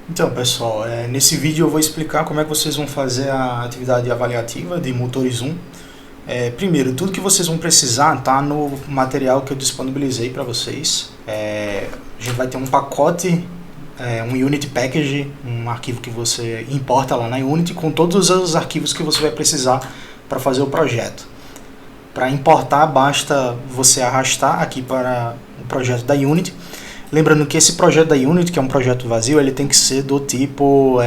Então, pessoal, nesse vídeo eu vou explicar como é que vocês vão fazer a atividade avaliativa de motores 1. Primeiro, tudo que vocês vão precisar está no material que eu disponibilizei para vocês. A gente vai ter um pacote, um Unity Package, um arquivo que você importa lá na Unity com todos os arquivos que você vai precisar para fazer o projeto. Para importar, basta você arrastar aqui para o projeto da Unity. Lembrando que esse projeto da Unity, que é um projeto vazio, ele tem que ser do tipo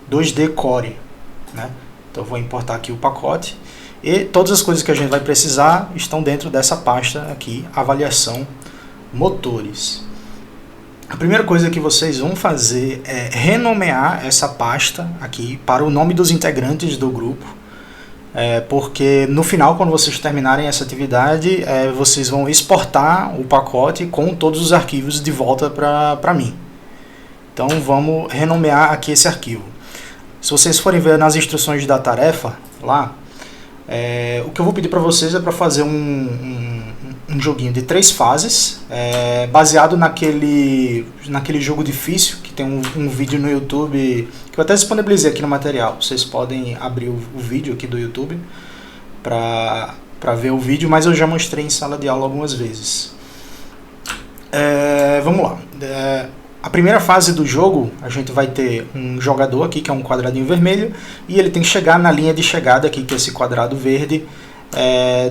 2D Core, né? Então eu vou importar aqui o pacote e todas as coisas que a gente vai precisar estão dentro dessa pasta aqui, avaliação motores. A primeira coisa que vocês vão fazer é renomear essa pasta aqui para o nome dos integrantes do grupo. Porque no final, quando vocês terminarem essa atividade, vocês vão exportar o pacote com todos os arquivos de volta para mim. Então vamos renomear aqui esse arquivo. Se vocês forem ver nas instruções da tarefa lá, o que eu vou pedir para vocês é para fazer um joguinho de 3 fases, baseado naquele jogo difícil, que tem um vídeo no YouTube, que eu até disponibilizei aqui no material. Vocês podem abrir o vídeo aqui do YouTube para ver o vídeo, mas eu já mostrei em sala de aula algumas vezes. Vamos lá. A primeira fase do jogo, a gente vai ter um jogador aqui, que é um quadradinho vermelho, e ele tem que chegar na linha de chegada aqui, que é esse quadrado verde,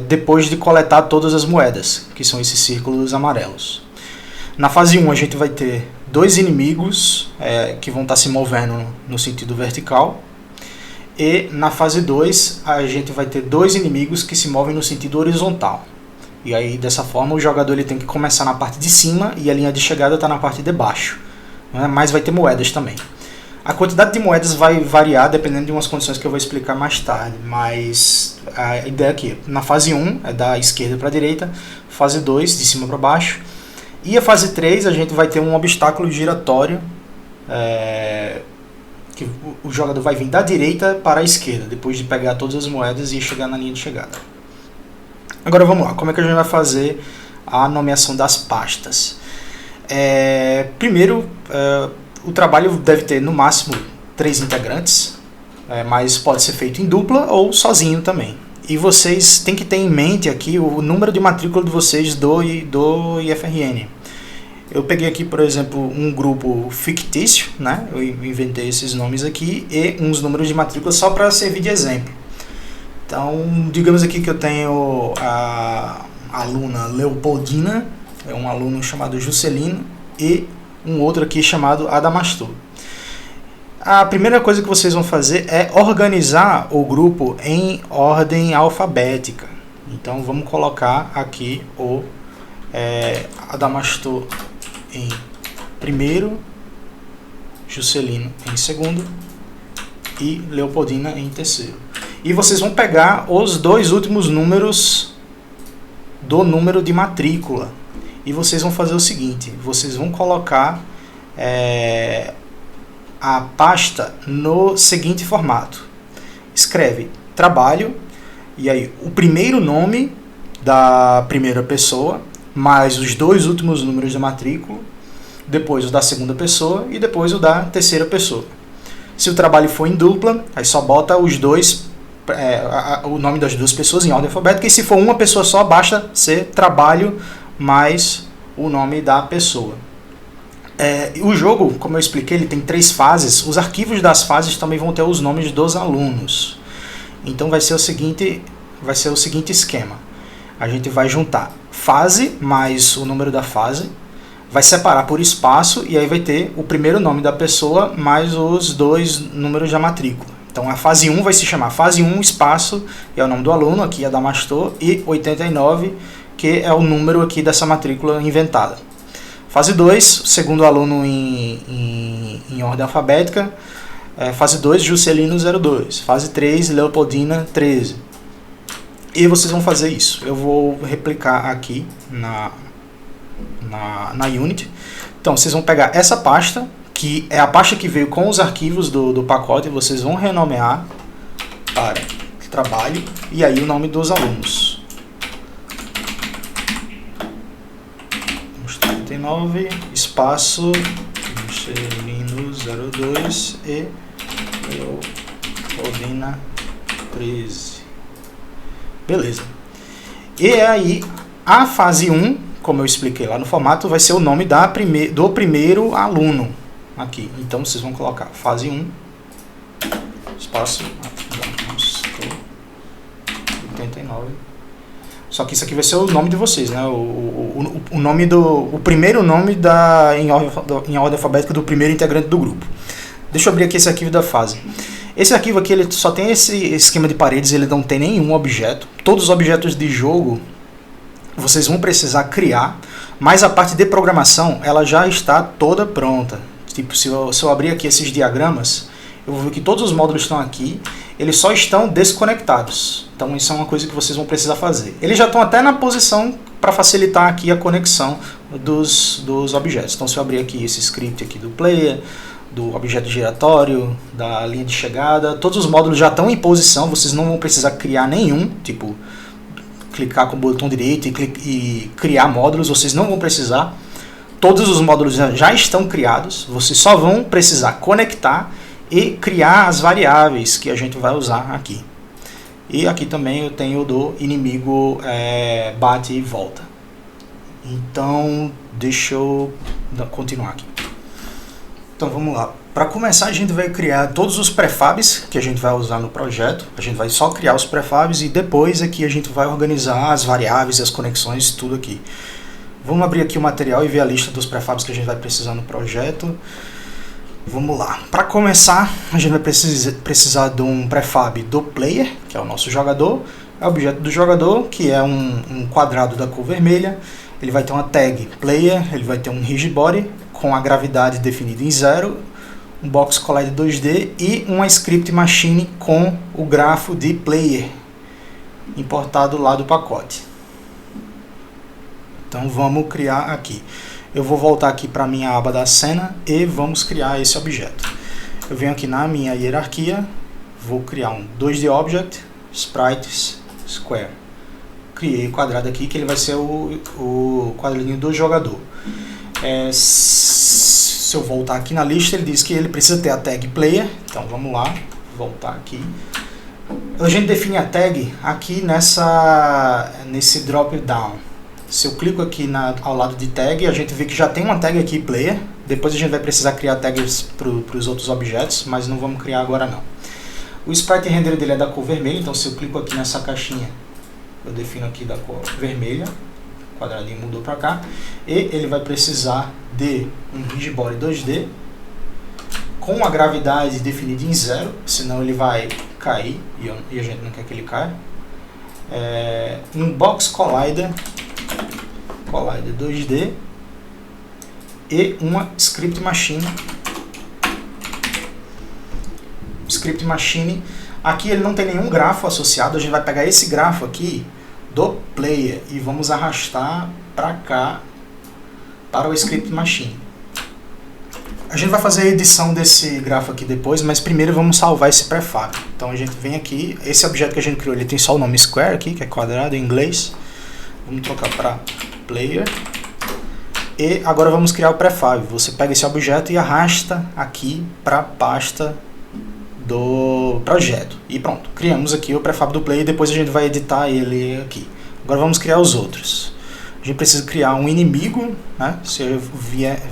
depois de coletar todas as moedas, que são esses círculos amarelos. Na fase 1 a gente vai ter 2 inimigos que vão estar se movendo no sentido vertical, e na fase 2 a gente vai ter 2 inimigos que se movem no sentido horizontal. E aí dessa forma o jogador ele tem que começar na parte de cima e a linha de chegada está na parte de baixo, né? Mas vai ter moedas também. A quantidade de moedas vai variar dependendo de umas condições que eu vou explicar mais tarde, mas a ideia aqui, na fase 1 é da esquerda para a direita, fase 2 de cima para baixo, e a fase 3 a gente vai ter um obstáculo giratório, que o jogador vai vir da direita para a esquerda, depois de pegar todas as moedas e chegar na linha de chegada. Agora vamos lá, como é que a gente vai fazer a nomeação das pastas? Primeiro, o trabalho deve ter no máximo 3 integrantes, mas pode ser feito em dupla ou sozinho também. E vocês têm que ter em mente aqui o número de matrícula de vocês do IFRN. Eu peguei aqui, por exemplo, um grupo fictício, né? Eu inventei esses nomes aqui e uns números de matrícula só para servir de exemplo. Então, digamos aqui que eu tenho a aluna Leopoldina, um aluno chamado Juscelino e um outro aqui chamado Adamastor. A primeira coisa que vocês vão fazer é organizar o grupo em ordem alfabética. Então vamos colocar aqui o Adamastor em primeiro, Juscelino em segundo e Leopoldina em terceiro. E vocês vão pegar os 2 últimos números do número de matrícula. E vocês vão fazer o seguinte, vocês vão colocar a pasta no seguinte formato. Escreve trabalho, e aí o primeiro nome da primeira pessoa, mais os 2 últimos números da matrícula, depois o da segunda pessoa e depois o da terceira pessoa. Se o trabalho for em dupla, aí só bota os 2, o nome das 2 pessoas em ordem alfabética, e se for uma pessoa só, basta ser trabalho mais o nome da pessoa. O jogo, como eu expliquei, ele tem 3 fases. Os arquivos das fases também vão ter os nomes dos alunos. Então vai ser o seguinte esquema. A gente vai juntar fase mais o número da fase, vai separar por espaço e aí vai ter o primeiro nome da pessoa mais os 2 números da matrícula. Então a fase 1 vai se chamar fase 1 espaço, e é o nome do aluno, aqui é Adamastor, e 89, que é o número aqui dessa matrícula inventada. Fase 2, segundo aluno em ordem alfabética. Fase 2, Juscelino 02. Fase 3, Leopoldina 13. E vocês vão fazer isso. Eu vou replicar aqui na Unity. Então vocês vão pegar essa pasta, que é a pasta que veio com os arquivos do pacote, e vocês vão renomear para trabalho, e aí o nome dos alunos. 39, espaço Marcelino02 e Leopoldina 13. Beleza. E aí, a fase 1, como eu expliquei lá no formato, vai ser o nome do primeiro aluno aqui. Então, vocês vão colocar fase 1, espaço, 89. Só que isso aqui vai ser o nome de vocês, né? O nome o primeiro nome em ordem alfabética do primeiro integrante do grupo. Deixa eu abrir aqui esse arquivo da fase. Esse arquivo aqui ele só tem esse esquema de paredes, ele não tem nenhum objeto. Todos os objetos de jogo vocês vão precisar criar, mas a parte de programação ela já está toda pronta. Tipo, se eu abrir aqui esses diagramas, eu vou ver que todos os módulos estão aqui, eles só estão desconectados. Então isso é uma coisa que vocês vão precisar fazer. Eles já estão até na posição para facilitar aqui a conexão dos objetos. Então se eu abrir aqui esse script aqui do player, do objeto giratório, da linha de chegada, todos os módulos já estão em posição, vocês não vão precisar criar nenhum, tipo, clicar com o botão direito e criar módulos, vocês não vão precisar. Todos os módulos já estão criados, vocês só vão precisar conectar e criar as variáveis que a gente vai usar aqui. E aqui também eu tenho do inimigo bate e volta. Então, deixa eu continuar aqui. Então vamos lá. Para começar, a gente vai criar todos os prefabs que a gente vai usar no projeto. A gente vai só criar os prefabs e depois aqui a gente vai organizar as variáveis, as conexões, tudo aqui. Vamos abrir aqui o material e ver a lista dos prefabs que a gente vai precisar no projeto. Vamos lá. Para começar, a gente vai precisar de um prefab do player, que é o nosso jogador. É o objeto do jogador, que é um quadrado da cor vermelha. Ele vai ter uma tag player, ele vai ter um rigid body com a gravidade definida em 0, um box collide 2D e uma script machine com o grafo de player importado lá do pacote. Então vamos criar aqui. Eu vou voltar aqui para a minha aba da cena e vamos criar esse objeto. Eu venho aqui na minha hierarquia, vou criar um 2D Object, Sprites, Square. Criei o quadrado aqui, que ele vai ser o quadradinho do jogador. Se eu voltar aqui na lista, ele diz que ele precisa ter a tag player. Então vamos lá, voltar aqui. A gente define a tag aqui nesse drop down. Se eu clico aqui ao lado de tag, a gente vê que já tem uma tag aqui player. Depois a gente vai precisar criar tags para os outros objetos, mas não vamos criar agora não. O sprite render dele é da cor vermelha, então se eu clico aqui nessa caixinha, eu defino aqui da cor vermelha. O quadradinho mudou para cá. E ele vai precisar de um rigid body 2D com a gravidade definida em 0, senão ele vai cair e a gente não quer que ele caia. Um box collider 2D e uma script machine. Script machine, aqui ele não tem nenhum grafo associado, a gente vai pegar esse grafo aqui do player e vamos arrastar para cá para o script machine. A gente vai fazer a edição desse grafo aqui depois, mas primeiro vamos salvar esse prefab. Então a gente vem aqui, esse objeto que a gente criou, ele tem só o nome square aqui, que é quadrado em inglês. Vamos trocar para player. E agora vamos criar o prefab. Você pega esse objeto e arrasta aqui para a pasta do projeto. E pronto, criamos aqui o prefab do player e depois a gente vai editar ele aqui. Agora vamos criar os outros. A gente precisa criar um inimigo, né? Se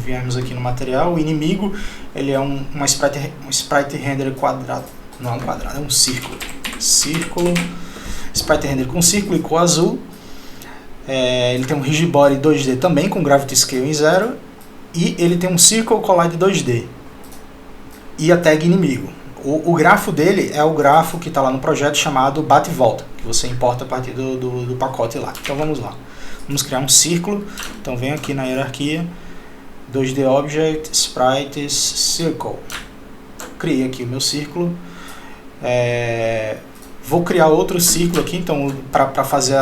viermos aqui no material, o inimigo ele é um sprite render quadrado. Não é um quadrado, é um círculo. Círculo, sprite render com círculo e cor azul. Ele tem um rigid body 2D também com gravity scale em 0 e ele tem um circle collide 2D e a tag inimigo. O grafo dele é o grafo que está lá no projeto chamado bate e volta, que você importa a partir do pacote lá. Então vamos lá. Vamos criar um círculo. Então venho aqui na hierarquia, 2D Object, Sprites, Circle. Criei aqui o meu círculo. Vou criar outro círculo aqui, então para fazer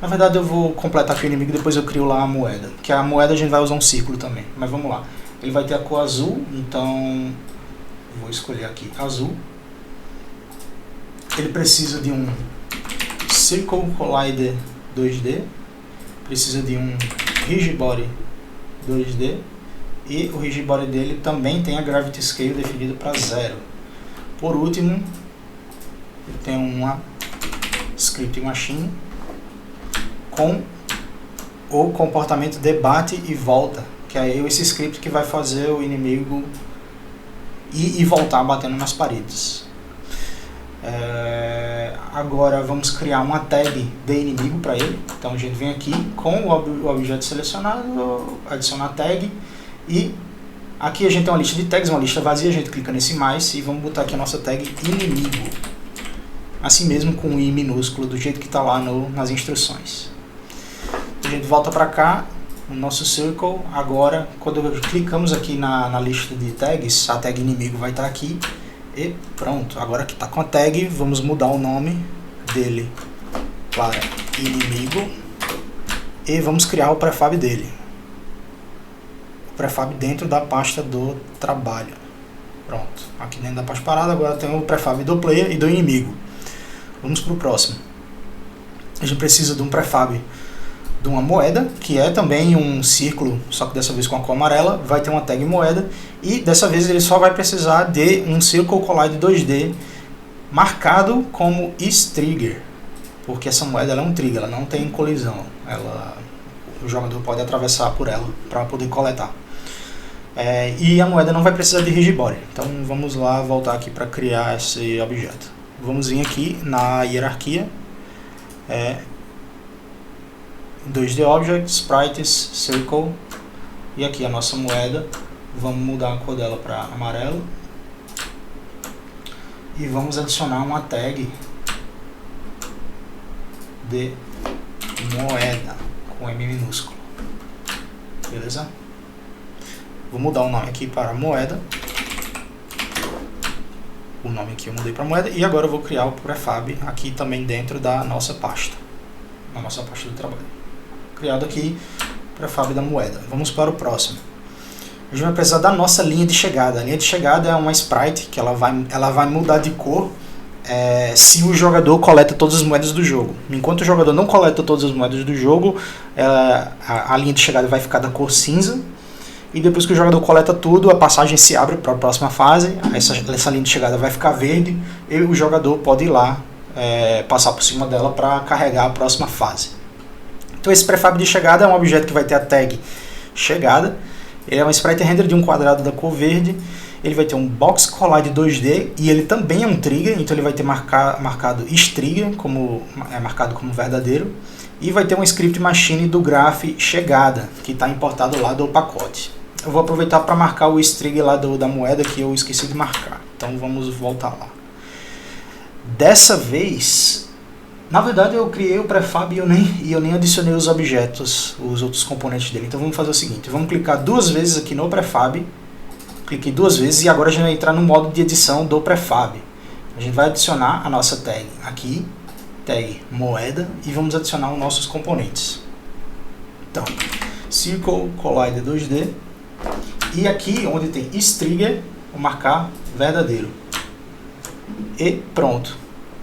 na verdade eu vou completar aqui o inimigo e depois eu crio lá a moeda. Que a moeda a gente vai usar um círculo também, mas vamos lá. Ele vai ter a cor azul, então vou escolher aqui azul. Ele precisa de um Circle Collider 2D, precisa de um Rigid Body 2D, e o rigid body dele também tem a gravity scale definido para 0. Por último, eu tenho uma script machine com o comportamento de bate e volta, que é esse script que vai fazer o inimigo ir e voltar batendo nas paredes. Agora vamos criar uma tag de inimigo para ele. Então a gente vem aqui com o objeto selecionado, adicionar tag, e aqui a gente tem uma lista de tags, uma lista vazia, a gente clica nesse mais e vamos botar aqui a nossa tag inimigo, assim mesmo com o i minúsculo, do jeito que está lá nas instruções. A gente volta para cá, no nosso circle. Agora, quando clicamos aqui na lista de tags, a tag inimigo vai estar aqui. E pronto, agora que está com a tag, vamos mudar o nome dele para inimigo e vamos criar o prefab dele. O prefab dentro da pasta do trabalho. Pronto, aqui dentro da pasta parada agora tem o prefab do player e do inimigo. Vamos para o próximo. A gente precisa de um prefab de uma moeda, que é também um círculo, só que dessa vez com a cor amarela. Vai ter uma tag moeda, e dessa vez ele só vai precisar de um Circle Collide 2D marcado como is-trigger, porque essa moeda ela é um trigger, ela não tem colisão, o jogador pode atravessar por ela para poder coletar. E a moeda não vai precisar de rigid body. Então vamos lá voltar aqui para criar esse objeto. Vamos vir aqui na hierarquia, 2D Objects, Sprites, Circle, e aqui a nossa moeda. Vamos mudar a cor dela para amarelo e vamos adicionar uma tag de moeda com M minúsculo, beleza? Vou mudar o nome aqui para moeda, o nome aqui eu mudei para moeda, e agora eu vou criar o prefab aqui também dentro da nossa pasta, na nossa pasta do trabalho. Criado aqui, prefab da moeda. Vamos para o próximo. A gente vai precisar da nossa linha de chegada. A linha de chegada é uma sprite que ela vai mudar de cor se o jogador coleta todas as moedas do jogo. Enquanto o jogador não coleta todas as moedas do jogo, a linha de chegada vai ficar da cor cinza. E depois que o jogador coleta tudo, a passagem se abre para a próxima fase. Essa linha de chegada vai ficar verde e o jogador pode ir lá passar por cima dela para carregar a próxima fase. Então esse prefab de chegada é um objeto que vai ter a tag chegada. Ele é um sprite render de um quadrado da cor verde. Ele vai ter um box collide 2D e ele também é um trigger, então ele vai ter marcado is-trigger, marcado como verdadeiro. E vai ter um script machine do graph chegada, que está importado lá do pacote. Eu vou aproveitar para marcar o is-trigger lá da moeda que eu esqueci de marcar. Então vamos voltar lá. Dessa vez, na verdade eu criei o prefab e eu nem adicionei os objetos, os outros componentes dele. Então vamos fazer o seguinte, vamos clicar duas vezes aqui no prefab, cliquei duas vezes e agora a gente vai entrar no modo de edição do prefab. A gente vai adicionar a nossa tag aqui, tag moeda, e vamos adicionar os nossos componentes. Então, Circle Collide 2D, e aqui onde tem is-trigger, vou marcar verdadeiro. E pronto.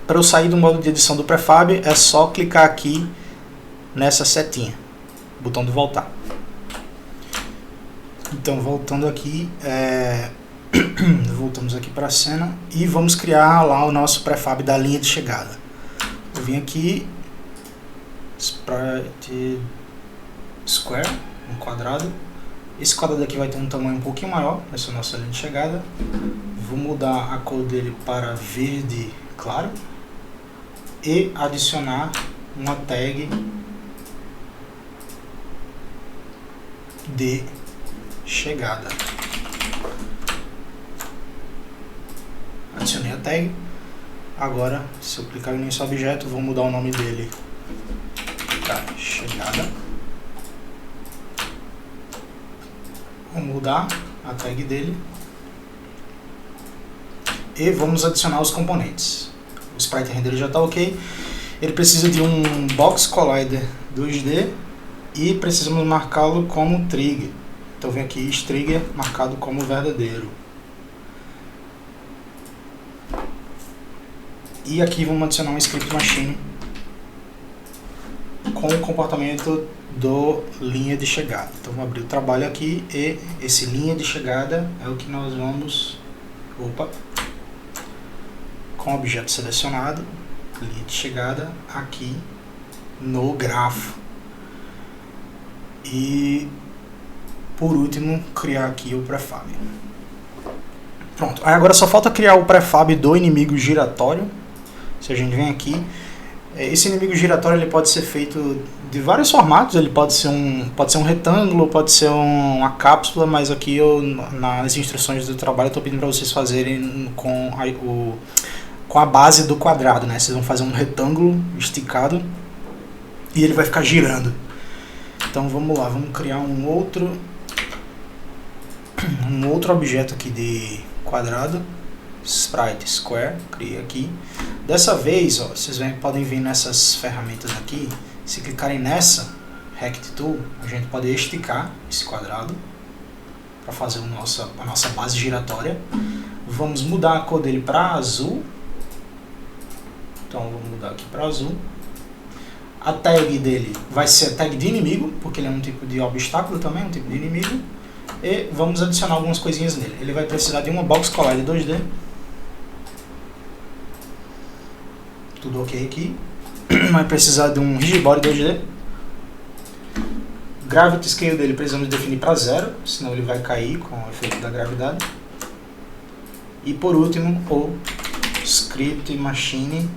Para eu sair do modo de edição do prefab, é só clicar aqui nessa setinha, botão de voltar. Então, voltando aqui, voltamos aqui para a cena e vamos criar lá o nosso prefab da linha de chegada. Eu vim aqui, Sprite Square, um quadrado. Esse quadrado aqui vai ter um tamanho um pouquinho maior, essa é a nossa linha de chegada. Vou mudar a cor dele para verde claro e adicionar uma tag de chegada. Adicionei a tag. Agora, se eu clicar nesse objeto, vou mudar o nome dele para chegada. Vou mudar a tag dele e vamos adicionar os componentes. O sprite render já está ok. Ele precisa de um box collider 2D e precisamos marcá-lo como trigger. Então vem aqui is-trigger marcado como verdadeiro. E aqui vamos adicionar um script machine com o comportamento do linha de chegada. Então vou abrir o trabalho aqui e esse linha de chegada é o que nós vamos, com o objeto selecionado, linha de chegada aqui no grafo. E por último criar aqui o prefab. Pronto, aí agora só falta criar o prefab do inimigo giratório. Se a gente vem aqui, esse inimigo giratório ele pode ser feito de vários formatos. Ele pode ser um retângulo, pode ser uma cápsula, mas aqui nas instruções do trabalho eu estou pedindo para vocês fazerem com a base do quadrado, né? Vocês vão fazer um retângulo esticado e ele vai ficar girando. Então vamos lá, vamos criar um outro objeto aqui de quadrado, sprite square, cria aqui. Dessa vez, ó, vocês podem vir nessas ferramentas aqui, se clicarem nessa Rect Tool, a gente pode esticar esse quadrado para fazer a nossa base giratória. Vamos mudar a cor dele para azul. Então vamos mudar aqui para azul. A tag dele vai ser a tag de inimigo, porque ele é um tipo de obstáculo também, um tipo de inimigo. E vamos adicionar algumas coisinhas nele. Ele vai precisar de uma box collide 2D. Tudo ok aqui. Vai precisar de um rigid body 2D. Gravity scale dele precisamos definir para 0, senão ele vai cair com o efeito da gravidade. E por último, o script machine,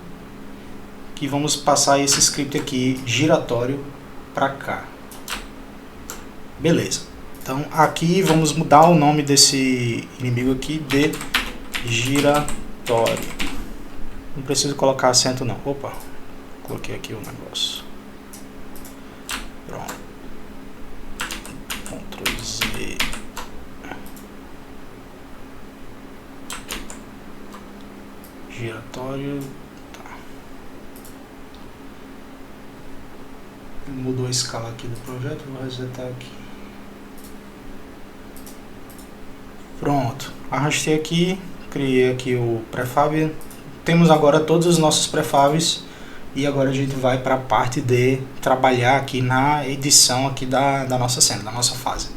que vamos passar esse script aqui giratório para cá. Beleza. Então aqui vamos mudar o nome desse inimigo aqui de giratório. Não preciso colocar acento não. Opa, coloquei aqui o negócio. Pronto. Ctrl Z. Giratório. Tá. Mudou a escala aqui do projeto, vou resetar aqui. Pronto, arrastei aqui, criei aqui o prefab. Temos agora todos os nossos prefabs e agora a gente vai para a parte de trabalhar aqui na edição aqui da nossa cena, da nossa fase.